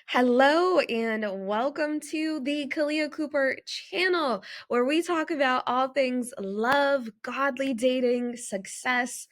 Hello and welcome to the Kalia Cooper channel, where we talk about all things love, godly dating, success,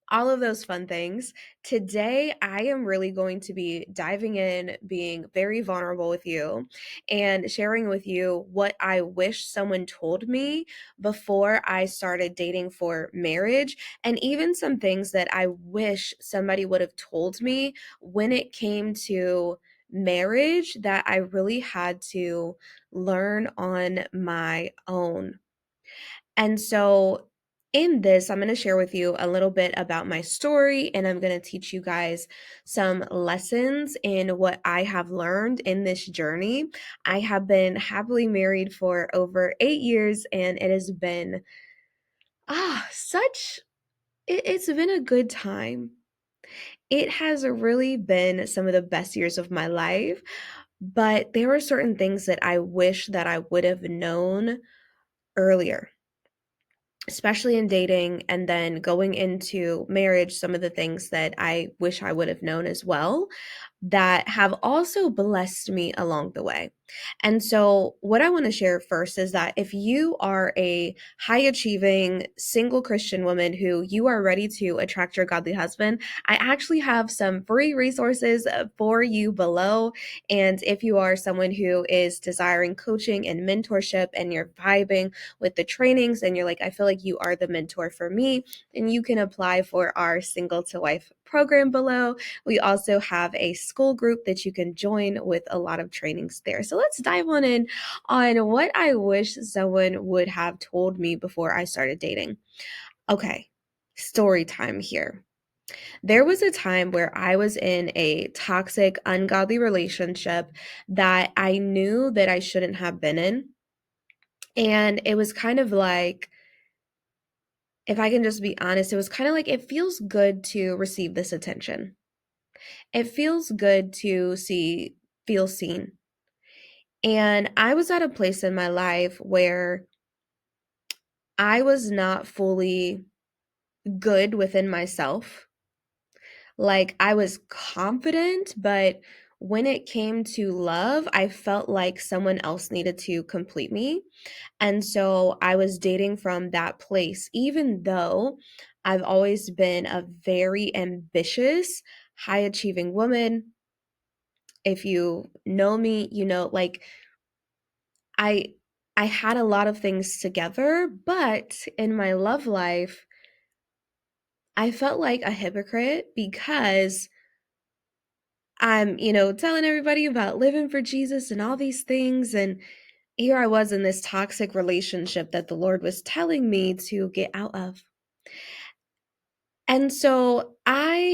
all of those fun things. Today, I am really going to be diving in, being very vulnerable with you, and sharing with you what I wish someone told me before I started dating for marriage, and even some things that I wish somebody would have told me when it came to marriage that I really had to learn on my own. And so, in this, I'm going to share with you a little bit about my story, and I'm going to teach you guys some lessons in what I have learned in this journey. I have been happily married for over 8 years, and it has been such it's been a good time. It has really been some of the best years of my life, but there were certain things that I wish that I would have known earlier, especially in dating and then going into marriage. Some of the things that I wish I would have known as well that have also blessed me along the way. And so, what I want to share first is that if you are a high achieving single Christian woman who you are ready to attract your godly husband, I actually have some free resources for you below. And if you are someone who is desiring coaching and mentorship and you're vibing with the trainings and you're like, I feel like you are the mentor for me, then you can apply for our single to wife program below. We also have a school group that you can join with a lot of trainings there. So let's dive on in on what I wish someone would have told me before I started dating. Okay, story time here. There was a time where I was in a toxic, ungodly relationship that I knew that I shouldn't have been in. And it was kind of like, if I can just be honest, it was kind of like it feels good to receive this attention. It feels good to feel seen. And I was at a place in my life where I was not fully good within myself. Like I was confident, but when it came to love, I felt like someone else needed to complete me. And so I was dating from that place, even though I've always been a very ambitious, high achieving woman. If you know me, you know, like I I had a lot of things together, but in my love life, I felt like a hypocrite because I'm, telling everybody about living for Jesus and all these things. And here I was in this toxic relationship that the Lord was telling me to get out of. And so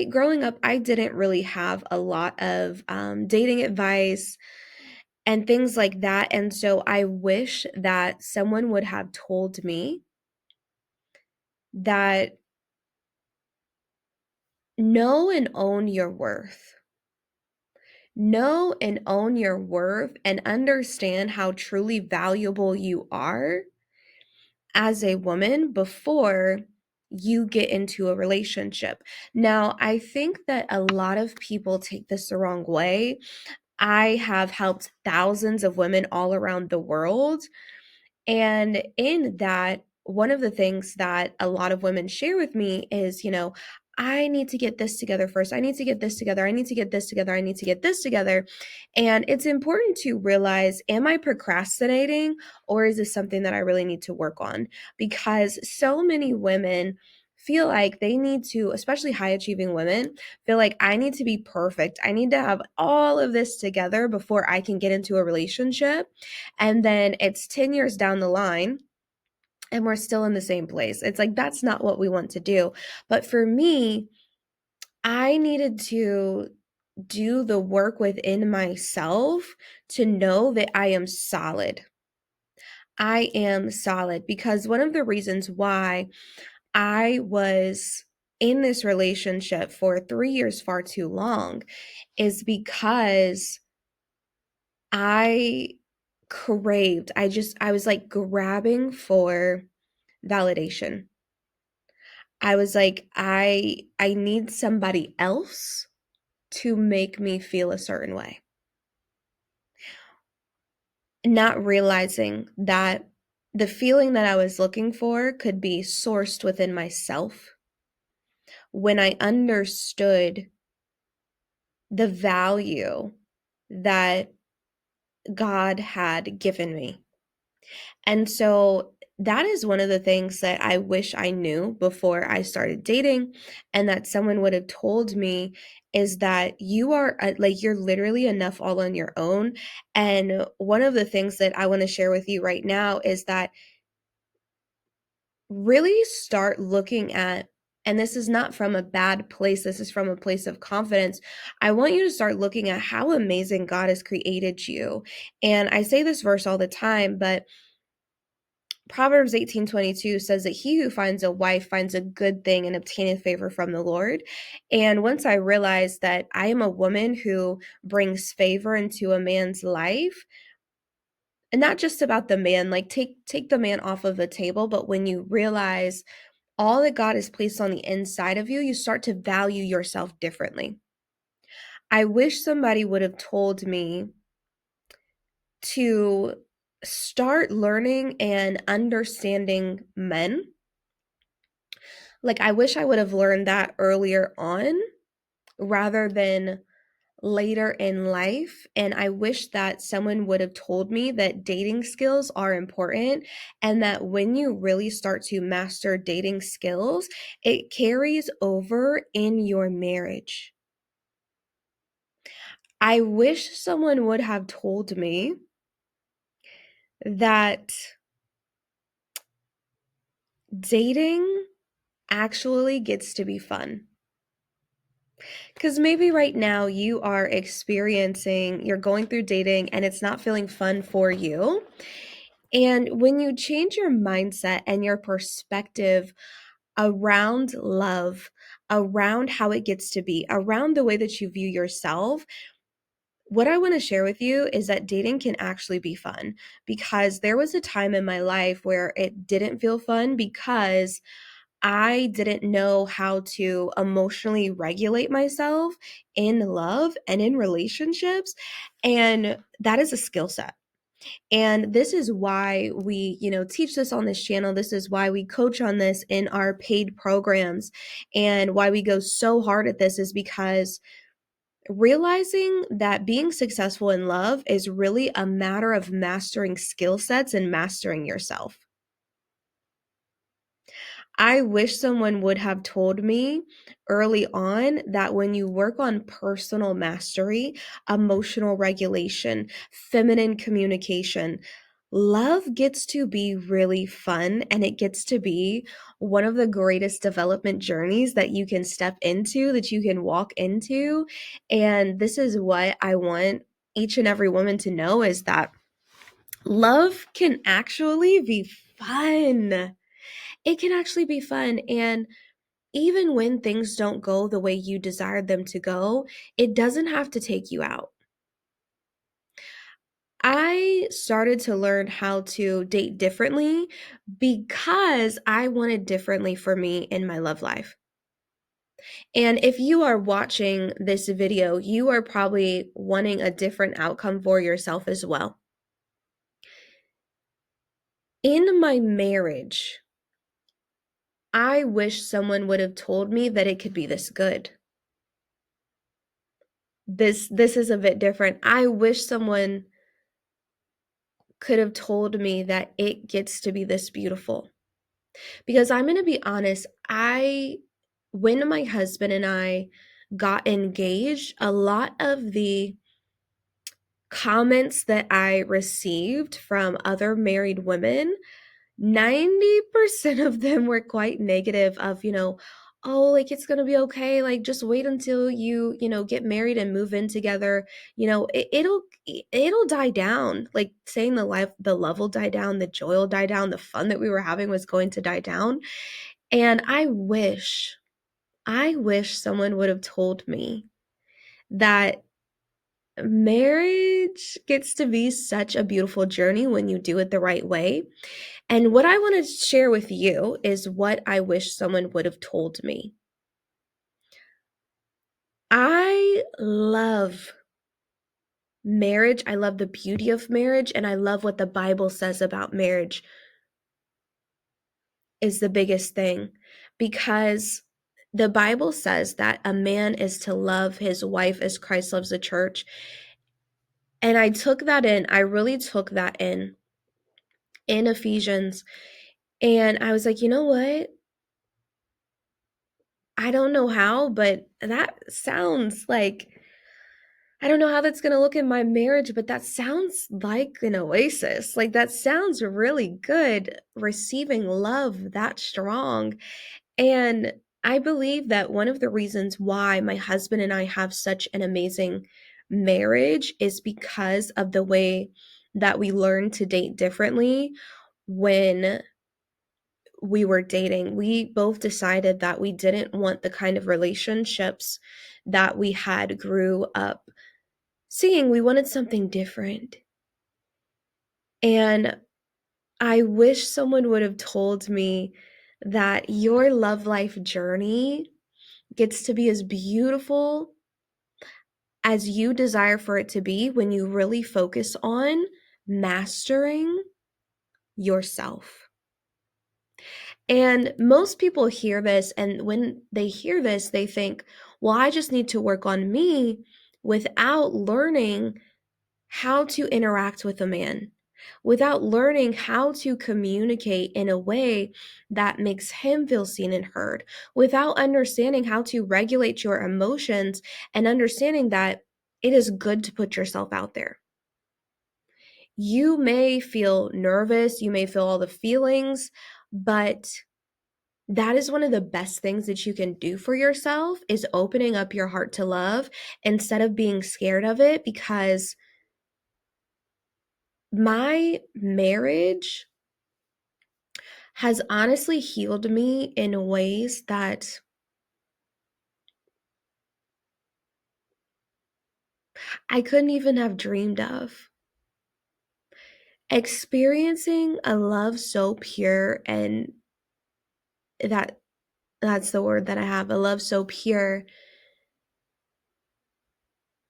growing up, I didn't really have a lot of dating advice and things like that. And so I wish that someone would have told me that know and own your worth. Know and own your worth and understand how truly valuable you are as a woman before you get into a relationship. Now, I think that a lot of people take this the wrong way. I have helped thousands of women all around the world. And in that, one of the things that a lot of women share with me is, I need to get this together first. I need to get this together. I need to get this together. I need to get this together. And it's important to realize, am I procrastinating or is this something that I really need to work on? Because so many women feel like they need to, especially high achieving women, feel like I need to be perfect. I need to have all of this together before I can get into a relationship. And then it's 10 years down the line and we're still in the same place. It's like, that's not what we want to do. But for me, I needed to do the work within myself to know that I am solid. I am solid because one of the reasons why I was in this relationship for 3 years far too long is because I I was like grabbing for validation. I was like, I need somebody else to make me feel a certain way. not realizing that the feeling that I was looking for could be sourced within myself when I understood the value that God had given me. And so that is one of the things that I wish I knew before I started dating, and that someone would have told me is that you are like you're literally enough all on your own. And one of the things that I want to share with you right now is that really start looking at, and this is not from a bad place, this is from a place of confidence. I want you to start looking at how amazing God has created you. And I say this verse all the time, but Proverbs 18:22 says that he who finds a wife finds a good thing and obtaineth favor from the Lord. And once I realized that I am a woman who brings favor into a man's life, and not just about the man, like take the man off of the table, but when you realize all that God has placed on the inside of you, you start to value yourself differently. I wish somebody would have told me to start learning and understanding men. Like, I wish I would have learned that earlier on rather than later in life. And I wish that someone would have told me that dating skills are important and that when you really start to master dating skills, it carries over in your marriage. I wish someone would have told me that dating actually gets to be fun. Because maybe right now you are experiencing, you're going through dating and it's not feeling fun for you. And when you change your mindset and your perspective around love, around how it gets to be, around the way that you view yourself, what I want to share with you is that dating can actually be fun, because there was a time in my life where it didn't feel fun because I didn't know how to emotionally regulate myself in love and in relationships. And that is a skill set. And this is why we, teach this on this channel. This is why we coach on this in our paid programs. And why we go so hard at this is because realizing that being successful in love is really a matter of mastering skill sets and mastering yourself. I wish someone would have told me early on that when you work on personal mastery, emotional regulation, feminine communication, love gets to be really fun, and it gets to be one of the greatest development journeys that you can step into, that you can walk into. And this is what I want each and every woman to know, is that love can actually be fun. It can actually be fun. And even when things don't go the way you desired them to go, it doesn't have to take you out. I started to learn how to date differently because I wanted differently for me in my love life. And if you are watching this video, you are probably wanting a different outcome for yourself as well. In my marriage, I wish someone would have told me that it could be this good. This is a bit different. I wish someone could have told me that it gets to be this beautiful. Because I'm going to be honest, when my husband and I got engaged, a lot of the comments that I received from other married women, 90% of them were quite negative of, oh, like it's going to be okay. Like just wait until you get married and move in together. It'll die down. Like saying the love will die down, the joy will die down, the fun that we were having was going to die down. And I wish someone would have told me that marriage gets to be such a beautiful journey when you do it the right way. And what I want to share with you is what I wish someone would have told me. I love marriage. I love the beauty of marriage, and I love what the Bible says about marriage is the biggest thing, because the Bible says that a man is to love his wife as Christ loves the church. And I took that in. I really took that in Ephesians. And I was like, you know what? I don't know how, but that sounds like, I don't know how that's going to look in my marriage, but that sounds like an oasis. Like, that sounds really good, receiving love that strong. And I believe that one of the reasons why my husband and I have such an amazing marriage is because of the way that we learned to date differently when we were dating. We both decided that we didn't want the kind of relationships that we had grew up seeing. We wanted something different. And I wish someone would have told me that your love life journey gets to be as beautiful as you desire for it to be when you really focus on mastering yourself. And most people hear this, and when they hear this, they think, well, I just need to work on me, without learning how to interact with a man, without learning how to communicate in a way that makes him feel seen and heard, without understanding how to regulate your emotions and understanding that it is good to put yourself out there. You may feel nervous, you may feel all the feelings, but that is one of the best things that you can do for yourself, is opening up your heart to love instead of being scared of it. Because my marriage has honestly healed me in ways that I couldn't even have dreamed of. Experiencing a love so pure, and that's the word that I have, a love so pure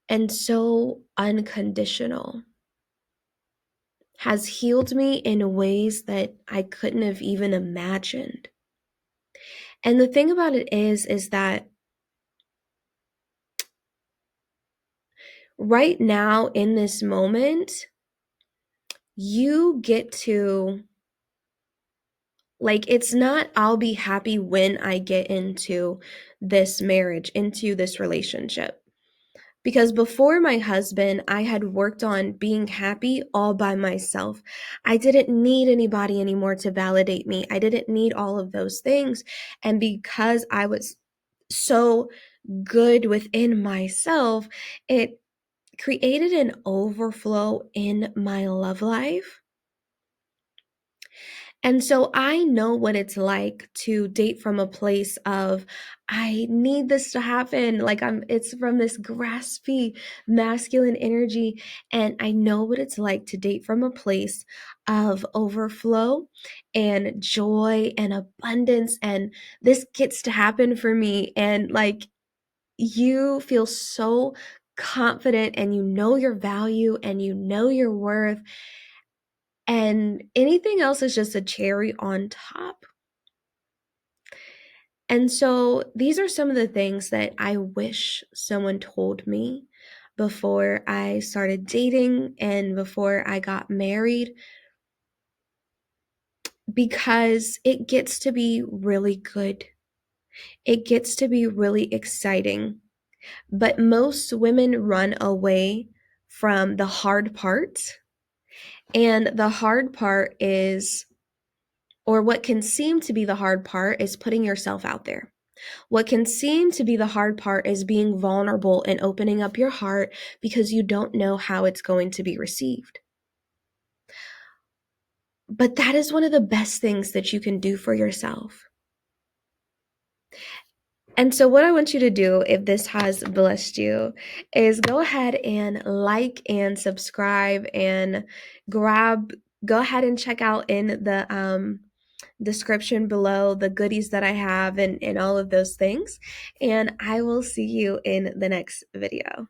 and so unconditional, has healed me in ways that I couldn't have even imagined. And the thing about it is that right now in this moment, you get to, like, it's not, I'll be happy when I get into this marriage, into this relationship. Because before my husband, I had worked on being happy all by myself. I didn't need anybody anymore to validate me. I didn't need all of those things. And because I was so good within myself, it created an overflow in my love life. And so I know what it's like to date from a place of, I need this to happen. Like, it's from this graspy masculine energy. And I know what it's like to date from a place of overflow and joy and abundance. And this gets to happen for me. And like, you feel so confident, and you know your value, and you know your worth, and anything else is just a cherry on top. And so these are some of the things that I wish someone told me before I started dating and before I got married, because it gets to be really good. It gets to be really exciting. But most women run away from the hard part. And the hard part is, or what can seem to be the hard part, is putting yourself out there. What can seem to be the hard part is being vulnerable and opening up your heart, because you don't know how it's going to be received. But that is one of the best things that you can do for yourself. And so what I want you to do, if this has blessed you, is go ahead and like and subscribe, and go ahead and check out in the description below the goodies that I have, and all of those things. And I will see you in the next video.